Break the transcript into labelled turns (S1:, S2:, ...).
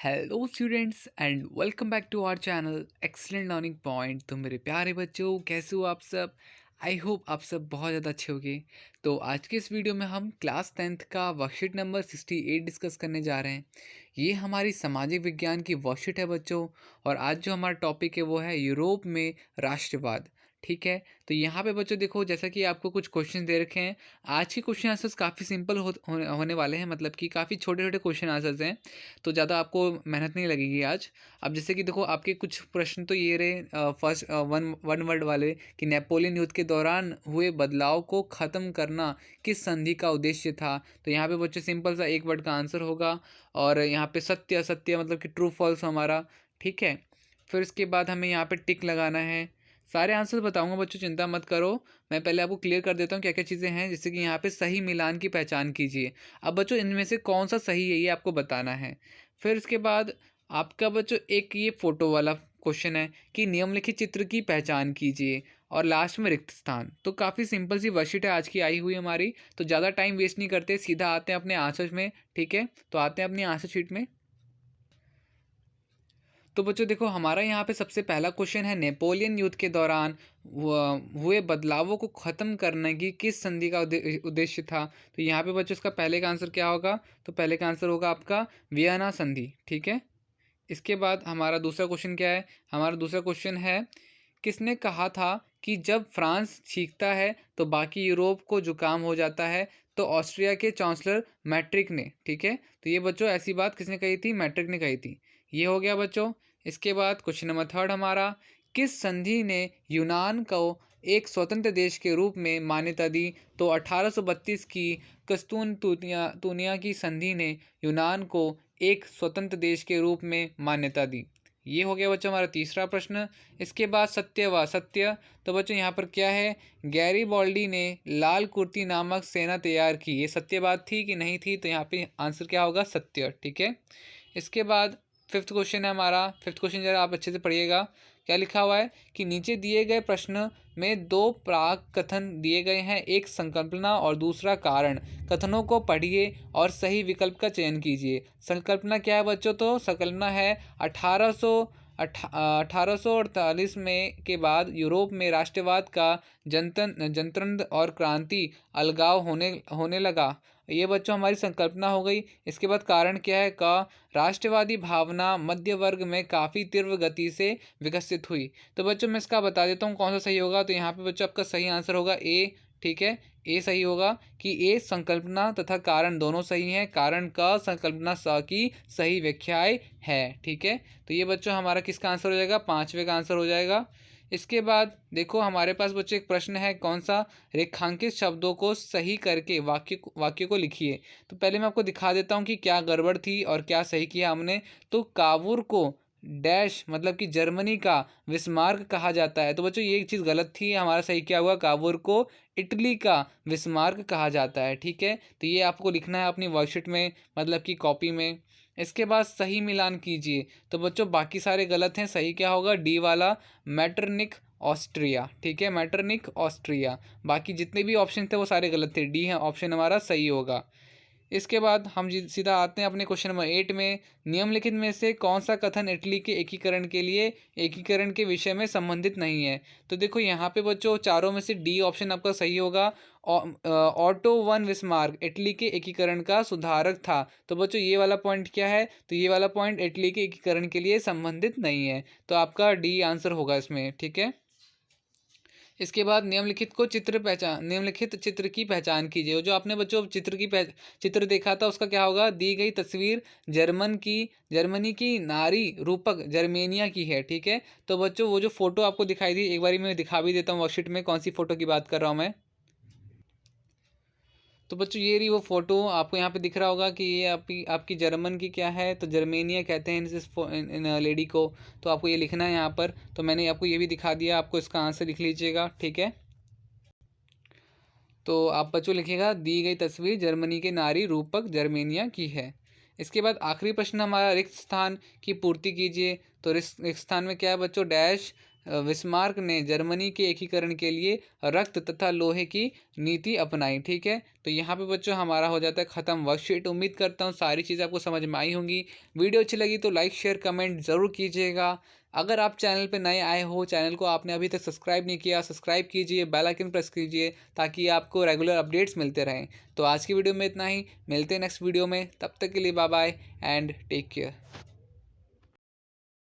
S1: Hello students and welcome back to our channel excellent learning point. तो मेरे प्यारे बच्चों, कैसे हो आप सब? आई होप आप सब बहुत ज़्यादा अच्छे होंगे। तो आज के इस वीडियो में हम क्लास 10th का वर्कशीट नंबर 68 डिस्कस करने जा रहे हैं। ये हमारी सामाजिक विज्ञान की वर्कशीट है बच्चों। और आज जो हमारा टॉपिक है वो है यूरोप में राष्ट्रवाद। ठीक है, तो यहाँ पे बच्चों देखो, जैसा कि आपको कुछ क्वेश्चन दे रखे हैं। आज के क्वेश्चन आंसर्स काफ़ी सिंपल होने वाले हैं, मतलब कि काफ़ी छोटे छोटे क्वेश्चन आंसर्स हैं। तो ज़्यादा आपको मेहनत नहीं लगेगी आज। अब जैसे कि देखो, आपके कुछ प्रश्न तो ये रहे, फर्स्ट वन वन वर्ड वाले, कि नेपोलियन युद्ध के दौरान हुए बदलाव को ख़त्म करना किस संधि का उद्देश्य था। तो यहाँ पे बच्चे सिंपल सा एक वर्ड का आंसर होगा। और यहाँ पे सत्य असत्य मतलब कि ट्रू फॉल्स हमारा। ठीक है, फिर इसके बाद हमें यहाँ पे टिक लगाना है। सारे आंसर बताऊंगा बच्चों, चिंता मत करो। मैं पहले आपको क्लियर कर देता हूँ क्या क्या चीज़ें हैं। जैसे कि यहाँ पे सही मिलान की पहचान कीजिए। अब बच्चों इनमें से कौन सा सही है ये आपको बताना है। फिर इसके बाद आपका बच्चों एक ये फोटो वाला क्वेश्चन है कि निम्नलिखित चित्र की पहचान कीजिए। और लास्ट में रिक्त स्थान। तो काफ़ी सिंपल सी वर्कशीट है आज की आई हुई हमारी। तो ज़्यादा टाइम वेस्ट नहीं करते, सीधा आते हैं अपने आंसर में। ठीक है, तो आते हैं अपनी आंसर शीट में। तो बच्चों देखो, हमारा यहाँ पे सबसे पहला क्वेश्चन है, नेपोलियन युद्ध के दौरान हुए बदलावों को ख़त्म करने की किस संधि का उद्देश्य था। तो यहाँ पे बच्चों इसका पहले का आंसर क्या होगा? तो पहले का आंसर होगा आपका वियना संधि। ठीक है, इसके बाद हमारा दूसरा क्वेश्चन क्या है? हमारा दूसरा क्वेश्चन है, किसने कहा था कि जब फ्रांस छींकता है तो बाकी यूरोप को जुकाम हो जाता है? तो ऑस्ट्रिया के चांसलर मैट्रिक ने। ठीक है, तो ये बच्चों ऐसी बात किसने कही थी? मैट्रिक ने कही थी। ये हो गया बच्चों। इसके बाद क्वेश्चन नंबर थर्ड हमारा, किस संधि ने यूनान को एक स्वतंत्र देश के रूप में मान्यता दी? तो 1832 की कस्तूनतूनिया की संधि ने यूनान को एक स्वतंत्र देश के रूप में मान्यता दी। ये हो गया बच्चों हमारा तीसरा प्रश्न। इसके बाद सत्य व असत्य। तो बच्चों यहाँ पर क्या है? गैरीबॉल्डी ने लाल कुर्ती नामक सेना तैयार की, ये सत्य बात थी कि नहीं थी? तो यहाँ पे आंसर क्या होगा? सत्य। ठीक है, इसके बाद फिफ्थ क्वेश्चन है हमारा। फिफ्थ क्वेश्चन जरा आप अच्छे से पढ़िएगा। क्या लिखा हुआ है कि नीचे दिए गए प्रश्न में दो प्राक कथन दिए गए हैं, एक संकल्पना और दूसरा कारण। कथनों को पढ़िए और सही विकल्प का चयन कीजिए। संकल्पना क्या है बच्चों? तो संकल्पना है 1848 में के बाद यूरोप में राष्ट्रवाद का जनतंत्र और क्रांति अलगाव होने होने लगा। ये बच्चों हमारी संकल्पना हो गई। इसके बाद कारण क्या है? का राष्ट्रवादी भावना मध्य वर्ग में काफ़ी तीव्र गति से विकसित हुई। तो बच्चों मैं इसका बता देता हूँ कौन सा सही होगा। तो यहाँ पे बच्चों आपका सही आंसर होगा ए। ठीक है, ए सही होगा कि ए संकल्पना तथा कारण दोनों सही हैं। कारण का संकल्पना स की सही व्याख्याएं है। ठीक है, तो ये बच्चों हमारा किसका आंसर हो जाएगा? पांचवे का आंसर हो जाएगा। इसके बाद देखो हमारे पास बच्चों एक प्रश्न है, कौन सा? रेखांकित शब्दों को सही करके वाक्य को लिखिए। तो पहले मैं आपको दिखा देता हूँ कि क्या गड़बड़ थी और क्या सही किया हमने। तो कावूर को डैश मतलब कि जर्मनी का विस्मार्क कहा जाता है। तो बच्चों ये एक चीज़ गलत थी, हमारा सही क्या हुआ? कावूर को इटली का विस्मार्क कहा जाता है। ठीक है, तो ये आपको लिखना है अपनी वर्कशीट में, मतलब कि कॉपी में। इसके बाद सही मिलान कीजिए। तो बच्चों बाकी सारे गलत हैं, सही क्या होगा? डी वाला, मैटरनिक ऑस्ट्रिया। ठीक है, मैटरनिक ऑस्ट्रिया। बाकी जितने भी ऑप्शन थे वो सारे गलत थे, डी है ऑप्शन हमारा सही होगा। इसके बाद हम सीधा आते हैं अपने क्वेश्चन नंबर 8 में। निम्नलिखित में से कौन सा कथन इटली के एकीकरण के विषय में संबंधित नहीं है? तो देखो यहाँ पे बच्चों चारों में से डी ऑप्शन आपका सही होगा। ऑटो वन विस्मार्क इटली के एकीकरण का सुधारक था। तो बच्चों ये वाला पॉइंट क्या है? तो ये वाला पॉइंट इटली के एकीकरण के लिए संबंधित नहीं है। तो आपका डी आंसर होगा इसमें। ठीक है, इसके बाद निम्नलिखित चित्र की पहचान कीजिए। जो आपने बच्चों चित्र देखा था उसका क्या होगा? दी गई तस्वीर जर्मनी की नारी रूपक जर्मेनिया की है। ठीक है, तो बच्चों वो जो फोटो आपको दिखाई दी, एक बारी मैं दिखा भी देता हूँ वर्कशीट में कौन सी फोटो की बात कर रहा हूँ मैं। तो बच्चों ये रही वो फोटो, आपको यहाँ पे दिख रहा होगा कि ये आपकी आपकी जर्मन की क्या है? तो जर्मेनिया कहते हैं इन लेडी को। तो आपको ये लिखना है यहाँ पर। तो मैंने आपको ये भी दिखा दिया, आपको इसका आंसर लिख लीजिएगा। ठीक है, तो आप बच्चों लिखिएगा, दी गई तस्वीर जर्मनी के नारी रूपक जर्मेनिया की है। इसके बाद आखिरी प्रश्न हमारा, रिक्त स्थान की पूर्ति कीजिए। तो रिक्त स्थान में क्या है बच्चों? डैश बिस्मार्क ने जर्मनी के एकीकरण के लिए रक्त तथा लोहे की नीति अपनाई। ठीक है, तो यहाँ पे बच्चों हमारा हो जाता है ख़त्म वर्कशीट। उम्मीद करता हूँ सारी चीज़ें आपको समझ में आई होंगी। वीडियो अच्छी लगी तो लाइक शेयर कमेंट ज़रूर कीजिएगा। अगर आप चैनल पे नए आए हो, चैनल को आपने अभी तक सब्सक्राइब नहीं किया, सब्सक्राइब कीजिए, बेल आइकन प्रेस कीजिए ताकि आपको रेगुलर अपडेट्स मिलते रहें। तो आज की वीडियो में इतना ही, मिलते हैं नेक्स्ट वीडियो में, तब तक के लिए bye bye and take care.